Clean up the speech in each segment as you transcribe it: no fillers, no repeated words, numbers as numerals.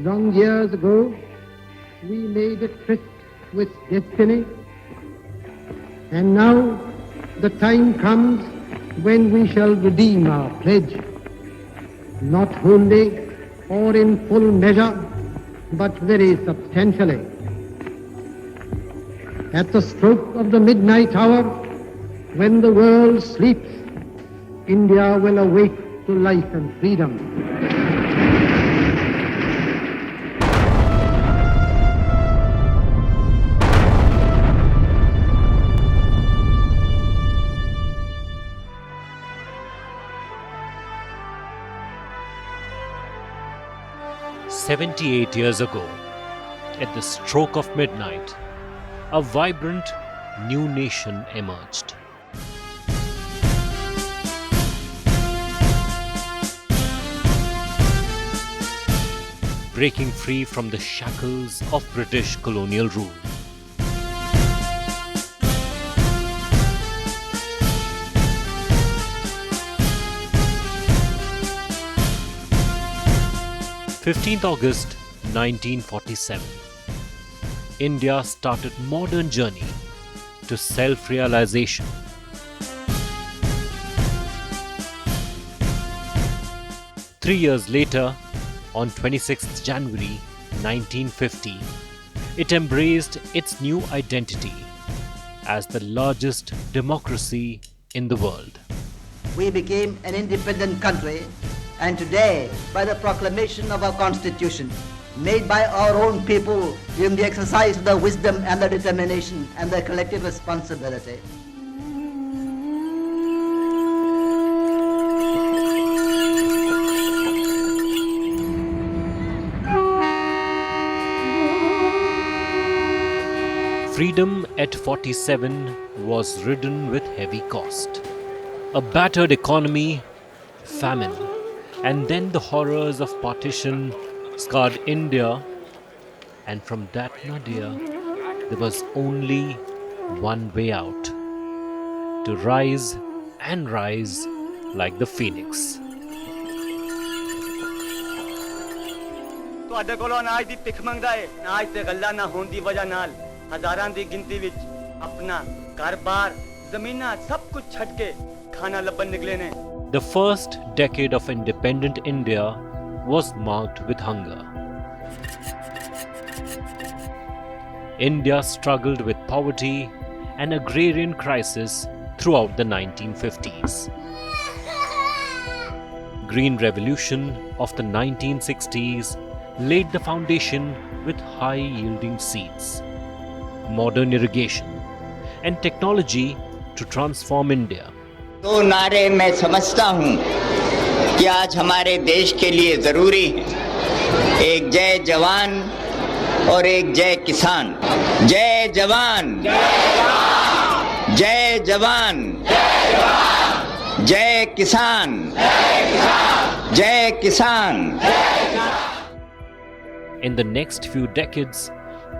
long years ago, we made a tryst with destiny, and now the time comes when we shall redeem our pledge, not wholly or in full measure, but very substantially. At the stroke of the midnight hour, when the world sleeps, India will awake to life and freedom. "78 years ago, at the stroke of midnight, a vibrant new nation emerged. Breaking free from the shackles of British colonial rule. August 1947. India started modern journey to self-realization. Three years later, on 26th January 1950, it embraced its new identity as the largest democracy in the world. We became an independent country, and today, by the proclamation of our Constitution, made by our own people in the exercise of the wisdom and the determination and the collective responsibility, freedom at 47 was ridden with heavy cost. A battered economy, famine, and then the horrors of partition scarred India, and from that nadir, there was only one way out: to rise and rise like the phoenix. ਤੁਹਾਡੇ ਕੋਲੋਂ ਅਨਾਜ ਦੀ ਭਿੱਖ ਮੰਗਦਾ ਏ, ਅਨਾਜ ਤੇ ਗੱਲਾਂ ਨਾ ਹੋਣ ਦੀ ਵਜ੍ਹਾ ਨਾਲ ਹਜ਼ਾਰਾਂ ਦੀ ਗਿਣਤੀ ਵਿੱਚ ਆਪਣਾ ਘਰ-ਬਾਰ, ਜ਼ਮੀਨਾਂ ਸਭ ਕੁਝ ਛੱਡ ਕੇ ਖਾਣਾ ਲੱਭਣ ਨਿਕਲੇ ਨੇ। The first decade of independent India was marked with hunger. India struggled with poverty and agrarian crisis throughout the 1950s. Green Revolution of the 1960s laid the foundation with high-yielding seeds, modern irrigation, and technology to transform India. दो नारे मैं समझता हूँ कि आज हमारे देश के लिए जरूरी है, एक जय जवान और एक जय किसान। जय जवान, जय जवान, जय किसान, जय किसान। In the next few decades,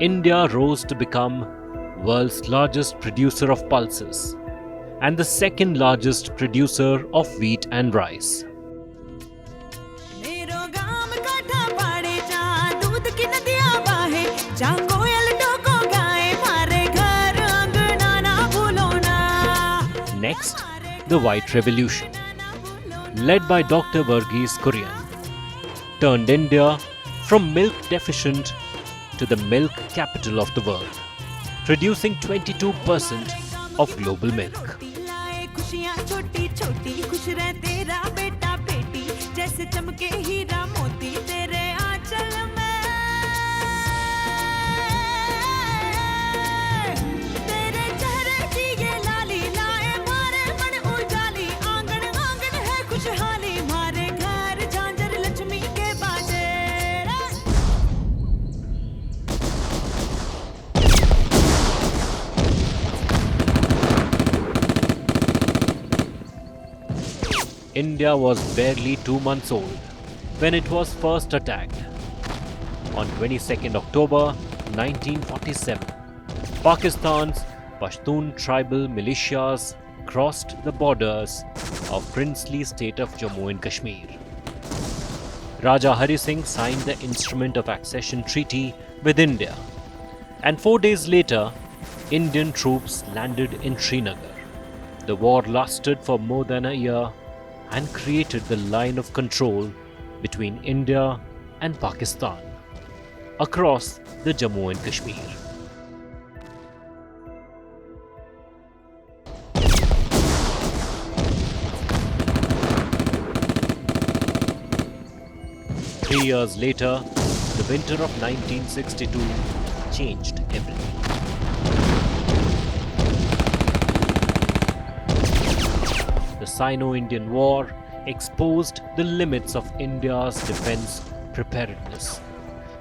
India rose to become world's largest producer of pulses and the second largest producer of wheat and rice. Next, the White Revolution, led by Dr. Verghese Kurian, turned India from milk deficient to the milk capital of the world, producing 22% of global milk. छोटी छोटी खुश रह तेरा बेटा बेटी जैसे चमके हीरा मोती तेरे आंचल में तेरे चेहरे की ये लाली लाए मारे मन उजाली आंगन आंगन है खुशहाली मारे घर झांझर लक्ष्मी के बाजे। India was barely 2 months old when it was first attacked. On 22nd October 1947, Pakistan's Pashtun tribal militias crossed the borders of princely state of Jammu and Kashmir. Raja Hari Singh signed the Instrument of Accession Treaty with India, and 4 days later, Indian troops landed in Srinagar. The war lasted for more than a year and created the line of control between India and Pakistan across the Jammu and Kashmir. Three years later, the winter of 1962 changed everything. The Sino-Indian War exposed the limits of India's defense preparedness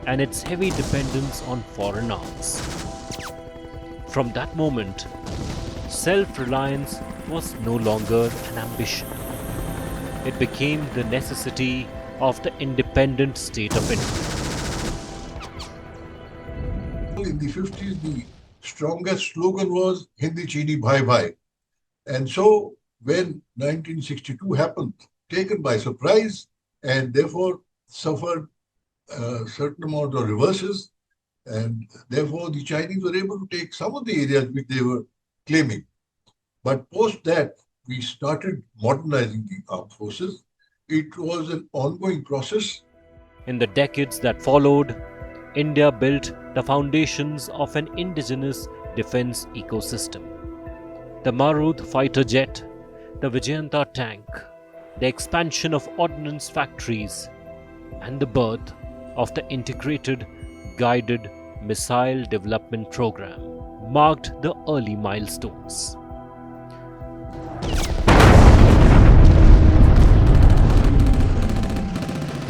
and its heavy dependence on foreign arms. From that moment, self-reliance was no longer an ambition. It became the necessity of the independent state of India. In the 50s, the strongest slogan was Hindi Chini Bhai Bhai. And so when 1962 happened, taken by surprise and therefore suffered a certain amount of reverses, and therefore the Chinese were able to take some of the areas which they were claiming. But post that, we started modernizing the armed forces. It was an ongoing process. In the decades that followed, India built the foundations of an indigenous defense ecosystem. The Marud fighter jet, the Vijayanta tank, the expansion of ordnance factories, and the birth of the integrated guided missile development program marked the early milestones.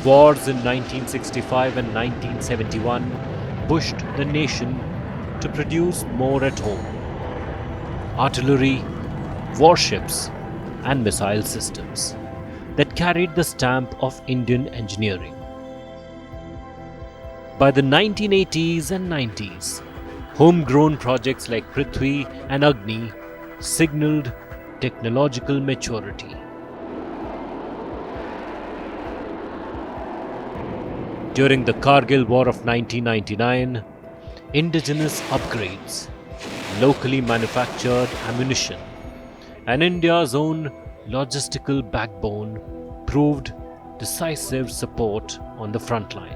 Wars in 1965 and 1971 pushed the nation to produce more at home. Artillery, warships, and missile systems that carried the stamp of Indian engineering. By the 1980s and 90s, homegrown projects like Prithvi and Agni signaled technological maturity. During the Kargil War of 1999, indigenous upgrades, locally manufactured ammunition, and India's own logistical backbone proved decisive support on the front line.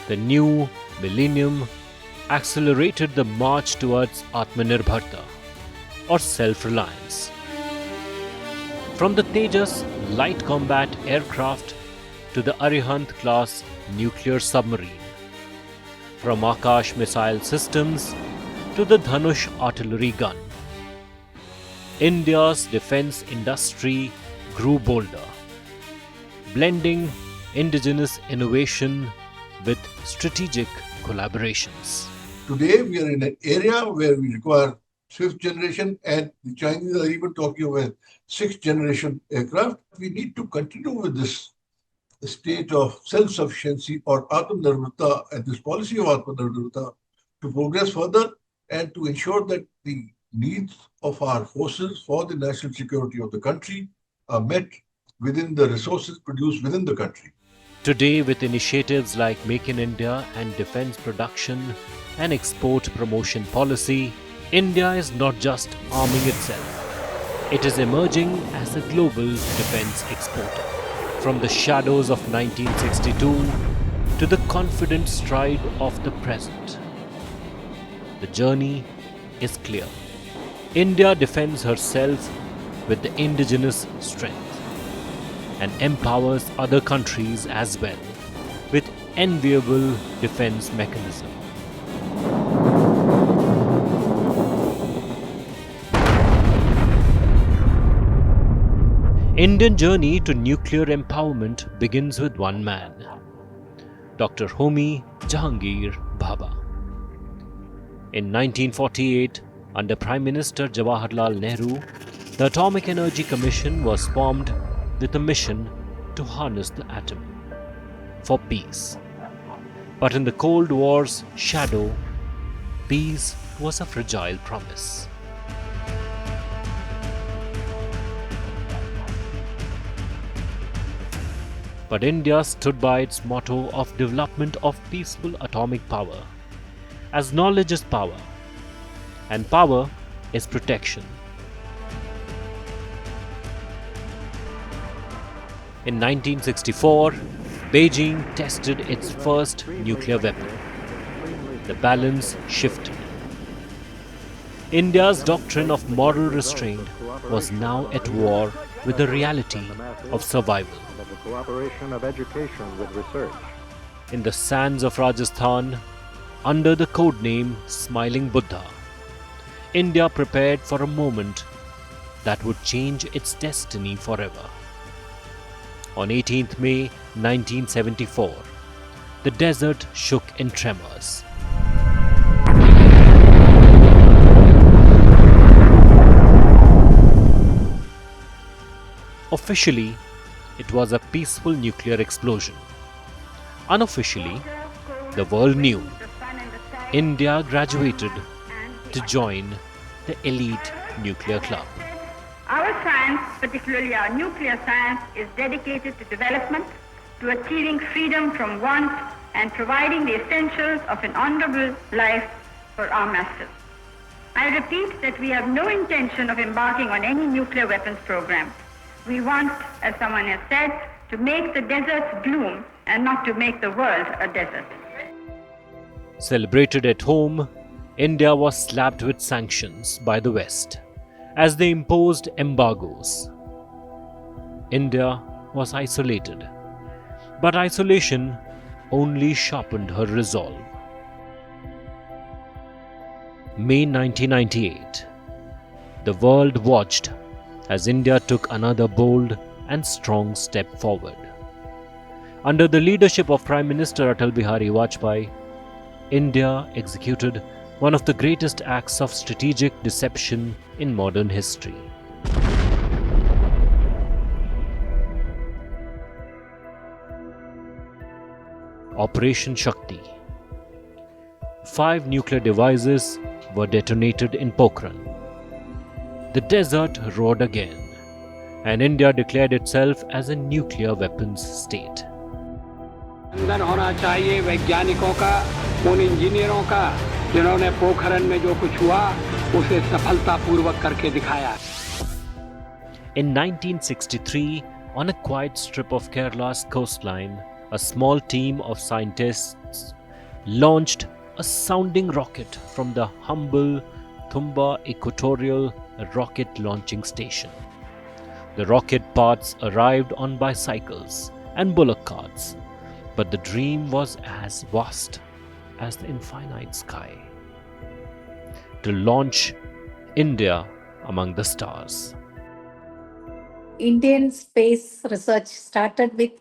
The new millennium accelerated the march towards Atmanirbhata, or self-reliance. From the Tejas light combat aircraft to the Arihant-class nuclear submarine, from Akash missile systems to the Dhanush artillery gun, India's defense industry grew bolder, blending indigenous innovation with strategic collaborations. Today, we are in an area where we require fifth generation, and the Chinese are even talking of a sixth generation aircraft. We need to continue with this state of self-sufficiency or Atmanirbhata and this policy of Atmanirbhata to progress further and to ensure that the needs of our forces for the national security of the country are met within the resources produced within the country. Today, with initiatives like Make in India and defense production and export promotion policy, India is not just arming itself. It is emerging as a global defense exporter. From the shadows of 1962 to the confident stride of the present, the journey is clear. India defends herself with the indigenous strength and empowers other countries as well with enviable defense mechanism. Indian journey to nuclear empowerment begins with one man, Dr. Homi Jahangir Bhabha. In 1948, under Prime Minister Jawaharlal Nehru, the Atomic Energy Commission was formed with a mission to harness the atom for peace. But in the Cold War's shadow, peace was a fragile promise. But India stood by its motto of development of peaceful atomic power, as knowledge is power, and power is protection. In 1964, Beijing tested its first nuclear weapon. The balance shifted. India's doctrine of moral restraint was now at war with the reality of survival. Cooperation of education with research. In the sands of Rajasthan, under the codename Smiling Buddha, India prepared for a moment that would change its destiny forever. On 18th May 1974, the desert shook in tremors. Officially, it was a peaceful nuclear explosion. Unofficially, the world knew India graduated to join the elite nuclear club. Our science, particularly our nuclear science, is dedicated to development, to achieving freedom from want and providing the essentials of an honorable life for our masses. I repeat that we have no intention of embarking on any nuclear weapons program. We want, as someone has said, to make the deserts bloom and not to make the world a desert. Celebrated at home, India was slapped with sanctions by the West as they imposed embargoes. India was isolated, but isolation only sharpened her resolve. May 1998. The world watched as India took another bold and strong step forward. Under the leadership of Prime Minister Atal Bihari Vajpayee, India executed one of the greatest acts of strategic deception in modern history. Operation Shakti. 5 nuclear devices were detonated in Pokhran. The desert roared again, and India declared itself as a nuclear weapons state. अंदर होना चाहिए वैज्ञानिकों का, उन इंजीनियरों का जिन्होंने पोखरण में जो कुछ हुआ उसे सफलतापूर्वक करके दिखाया. In 1963, on a quiet strip of Kerala's coastline, a small team of scientists launched a sounding rocket from the humble Thumba Equatorial Rocket Launching Station. The rocket parts arrived on bicycles and bullock carts, but the dream was as vast as the infinite sky. To launch India among the stars. Indian space research started with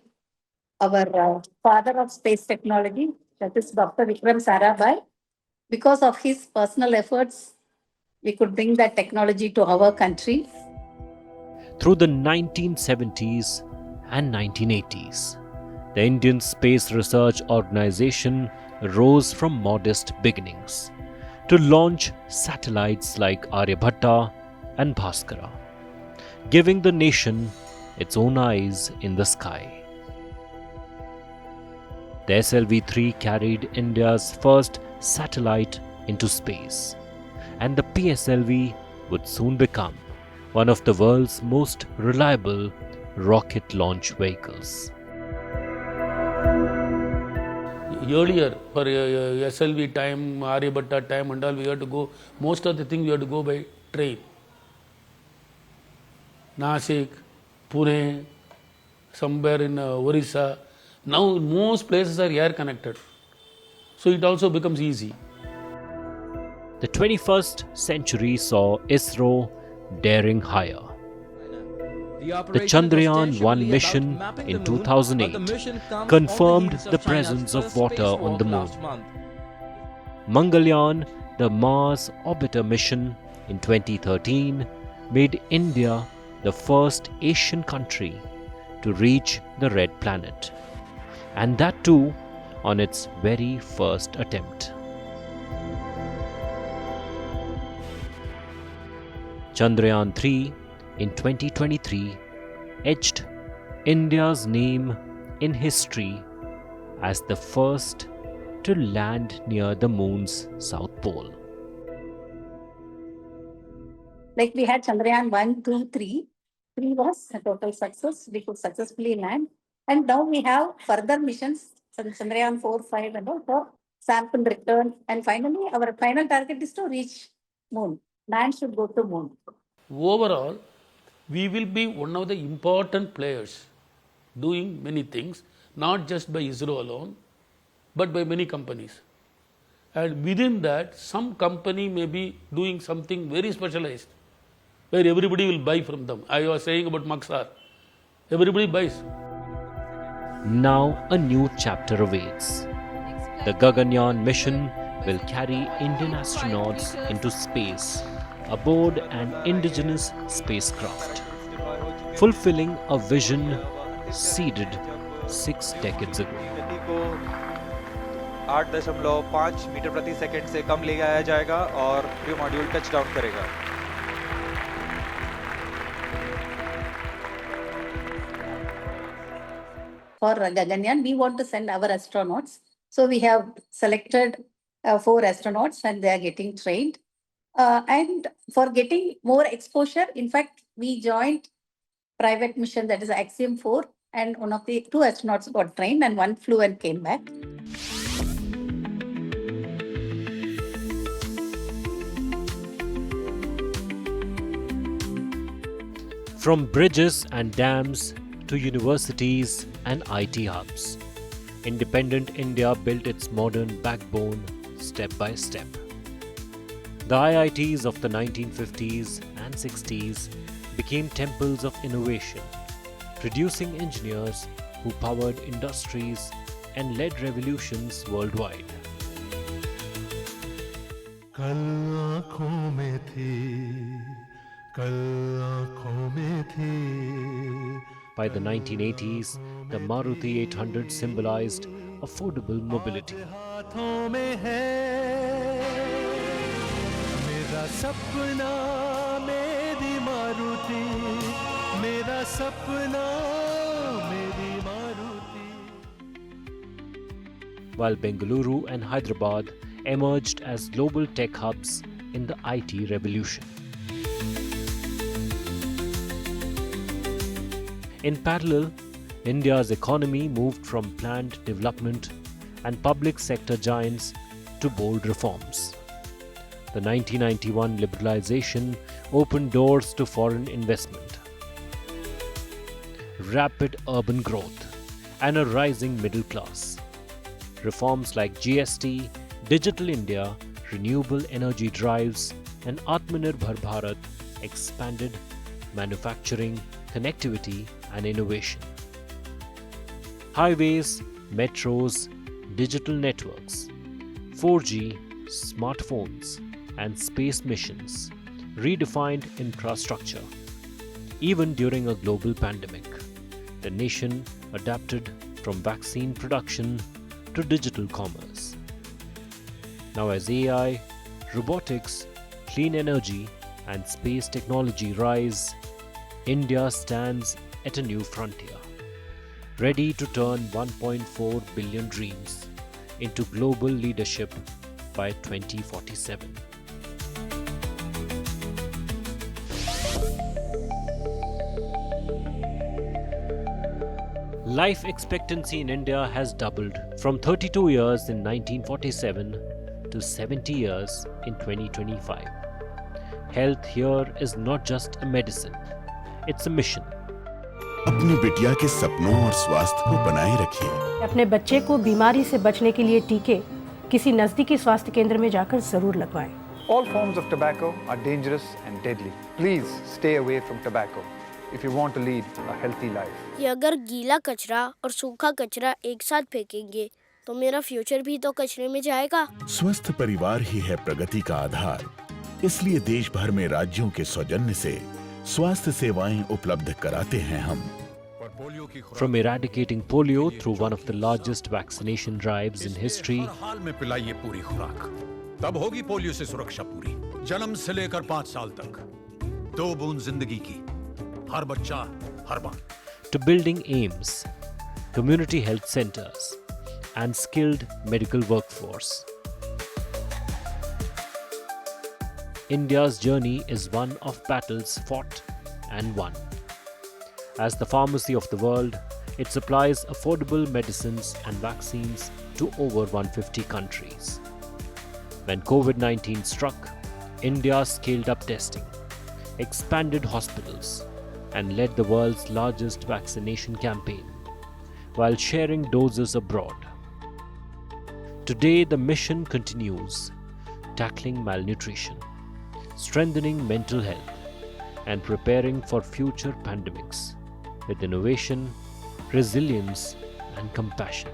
our father of space technology, that is Dr. Vikram Sarabhai. Because of his personal efforts, we could bring that technology to our country. Through the 1970s and 1980s, the Indian Space Research Organization rose from modest beginnings to launch satellites like Aryabhatta and Bhaskara, giving the nation its own eyes in the sky. The SLV-3 carried India's first satellite into space, and the PSLV would soon become one of the world's most reliable rocket launch vehicles. Earlier, for SLV time, Aryabhatta time and all, we had to go, most of the things we had to go by train. Nasik, Pune, somewhere in Orissa. Now most places are air connected. So it also becomes easy. The 21st century saw ISRO daring higher. The Chandrayaan-1 mission in 2008 confirmed the presence of water on the moon. Mangalyaan, the Mars orbiter mission in 2013, made India the first Asian country to reach the red planet. And that too on its very first attempt. Chandrayaan 3 in 2023 etched India's name in history as the first to land near the moon's south pole. Like we had Chandrayaan 1, 2, 3. 3 was a total success. We could successfully land. And now we have further missions, Chandrayaan 4, 5 and all for sample return. And finally, our final target is to reach moon. Man should go to moon. Overall, we will be one of the important players doing many things, not just by ISRO alone, but by many companies. And within that, some company may be doing something very specialized, where everybody will buy from them. I was saying about Maxar. Everybody buys. Now a new chapter awaits. The Gaganyaan mission will carry Indian astronauts into space aboard an indigenous spacecraft, fulfilling a vision seeded 6 decades ago. 8.5 metre प्रति second से कम ले जाया जाएगा और crew module touch down करेगा. For Gaganyaan, we want to send our astronauts. So we have selected 4 astronauts and they are getting trained. And for getting more exposure, in fact, we joined private mission, that is Axiom 4, and one of the 2 astronauts got trained and 1 flew and came back. From bridges and dams to universities and IT hubs, independent India built its modern backbone step by step. The IITs of the 1950s and 60s became temples of innovation, producing engineers who powered industries and led revolutions worldwide. By the 1980s, the Maruti 800 symbolized affordable mobility. While Bengaluru and Hyderabad emerged as global tech hubs in the IT revolution. In parallel, India's economy moved from planned development and public sector giants to bold reforms. The 1991 liberalization opened doors to foreign investment, rapid urban growth, and a rising middle class. Reforms like GST, Digital India, renewable energy drives, and Atmanirbhata expanded manufacturing, connectivity, and innovation. Highways, metros, digital networks, 4G, smartphones, and space missions redefined infrastructure. Even during a global pandemic, the nation adapted from vaccine production to digital commerce. Now, as AI, robotics, clean energy, and space technology rise, India stands at a new frontier, ready to turn 1.4 billion dreams into global leadership by 2047. Life expectancy in India has doubled from 32 years in 1947 to 70 years in 2025. Health here is not just a medicine, it's a mission. अपनी बिटिया के सपनों और स्वास्थ्य को बनाए रखिए। अपने बच्चे को बीमारी से बचने के लिए टीके किसी नजदीकी स्वास्थ्य केंद्र में जाकर जरूर लगवाएं। All forms of tobacco are dangerous and deadly. Please stay away from tobacco if you want to lead a healthy life. ये अगर गीला कचरा और सूखा कचरा एक साथ फेंकेंगे तो मेरा फ्यूचर भी तो कचरे में जाएगा। स्वस्थ परिवार ही है प्रगति का आधार। इसलिए देश भर में राज्यों के सौजन्य से स्वास्थ्य सेवाएं उपलब्ध कराते हैं हम। From eradicating polio through one of the largest vaccination drives in history, हाल में पिलाइए पूरी खुराक, तब होगी पोलियो से सुरक्षा पूरी। जन्म से लेकर 5 साल तक 2 बूंद जिंदगी की, हर बच्चा हर बार। to building AIMS, community health centers, and skilled medical workforce. India's journey is one of battles fought and won. As the pharmacy of the world, it supplies affordable medicines and vaccines to over 150 countries. When COVID-19 struck, India scaled up testing, expanded hospitals, and led the world's largest vaccination campaign, while sharing doses abroad. Today, the mission continues, tackling malnutrition, strengthening mental health, and preparing for future pandemics with innovation, resilience, and compassion.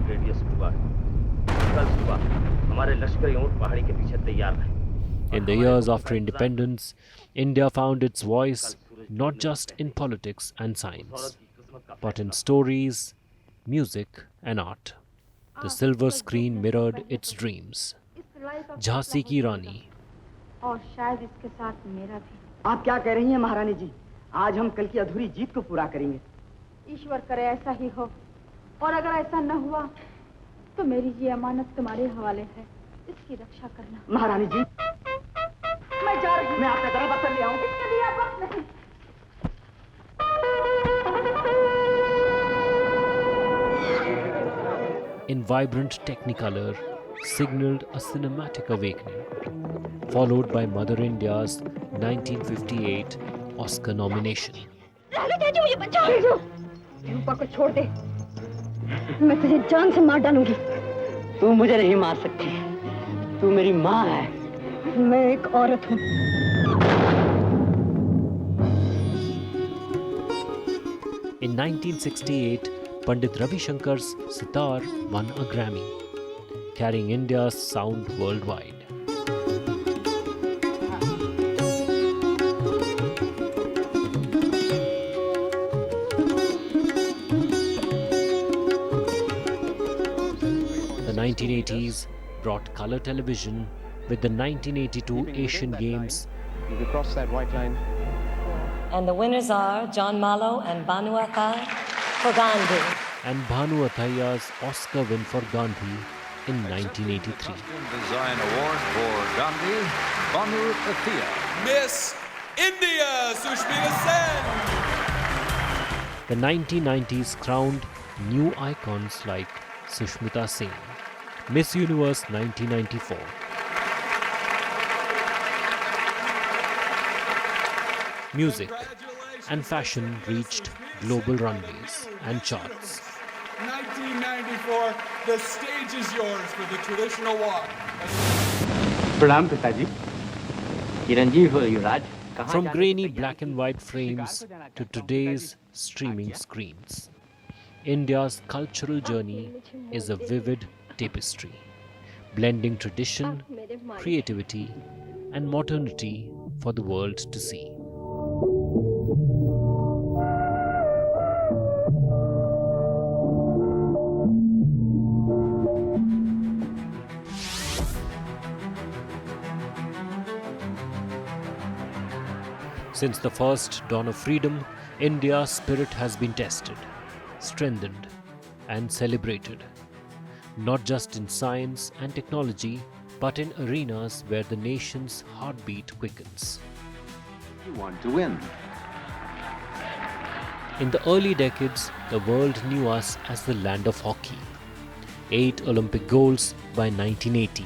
Radius हुआ है। कल सुबह हमारे लश्करी ऊंट पहाड़ी के पीछे तैयार रहे। In the years after independence, India found its voice not just in politics and science, but in stories, music, and art. The silver screen mirrored its dreams. Jhansi की रानी, और शायद इसके साथ मेरा भी। आप क्या कह रही हैं महारानी जी? आज हम कल की अधूरी जीत को पूरा करेंगे। ईश्वर करे ऐसा ही हो, और अगर ऐसा न हुआ तो मेरी ये अमानत तुम्हारे हवाले है, इसकी रक्षा करना। महारानी जी, मैं जा रही हूँ। मैं आपका गला बदल ले आऊंगी। इसके लिए अब वक्त नहीं। in vibrant Technicolor, signaled a cinematic awakening, followed by Mother India's 1958 Oscar nomination. मुझे बचा रूपा को छोड़ दे, मैं तुझे जान से मार डालूंगी। तू मुझे नहीं मार सकती, तू मेरी माँ है। मैं एक औरत हूँ। In 1968, Pandit Ravi Shankar's sitar won a Grammy, carrying India's sound worldwide. The 1980s brought color television with the 1982 Asian Games. You cross that white line. And the winners are John Mallow and Banu Athai for Gandhi. And Bhanu Athaiya's Oscar win for Gandhi in 1983. Design Award for Gandhi, Bhanu Athaiya. Miss India, Sushmita Sen. The 1990s crowned new icons like Sushmita Sen, Miss Universe 1994. Music and fashion reached global runways and charts. 1994, the stage is yours for the traditional walk. प्रणाम पिताजी। चिरंजीव हो युवराज। From grainy black and white frames to today's streaming screens, India's cultural journey is a vivid tapestry, blending tradition, creativity, and modernity for the world to see. Since the first dawn of freedom, India's spirit has been tested, strengthened, and celebrated, not just in science and technology, but in arenas where the nation's heartbeat quickens. You want to win. In the early decades, the world knew us as the land of hockey. 8 Olympic golds by 1980.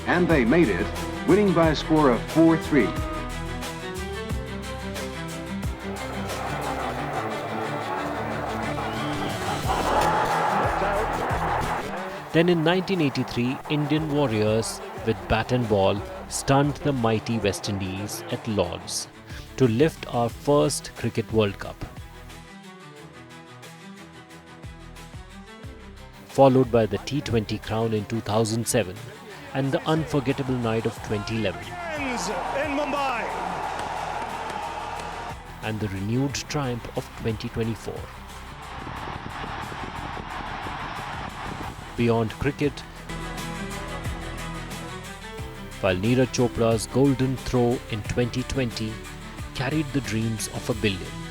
And they made it, winning by a score of 4-3. Then in 1983, Indian warriors with bat and ball stunned the mighty West Indies at Lord's to lift our first Cricket World Cup. Followed by the T20 crown in 2007 and the unforgettable night of 2011. In Mumbai. And the renewed triumph of 2024. Beyond cricket, while Neeraj Chopra's golden throw in 2020 carried the dreams of 1 billion.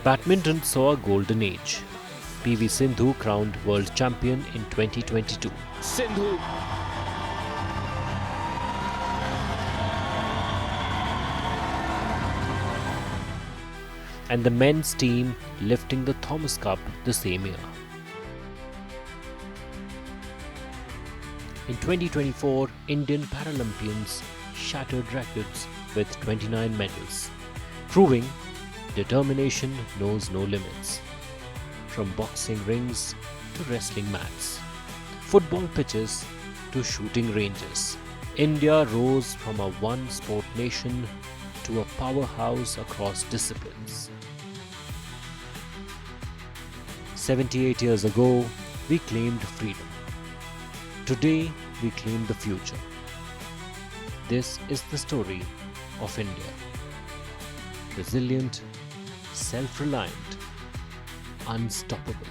Badminton saw a golden age. PV Sindhu crowned world champion in 2022. Sindhu. And the men's team lifting the Thomas Cup the same year. In 2024, Indian Paralympians shattered records with 29 medals, proving determination knows no limits. From boxing rings to wrestling mats, football pitches to shooting ranges, India rose from a one-sport nation to a powerhouse across disciplines. 78 years ago, we claimed freedom. Today, we claim the future. This is the story of India. Resilient, self-reliant, unstoppable.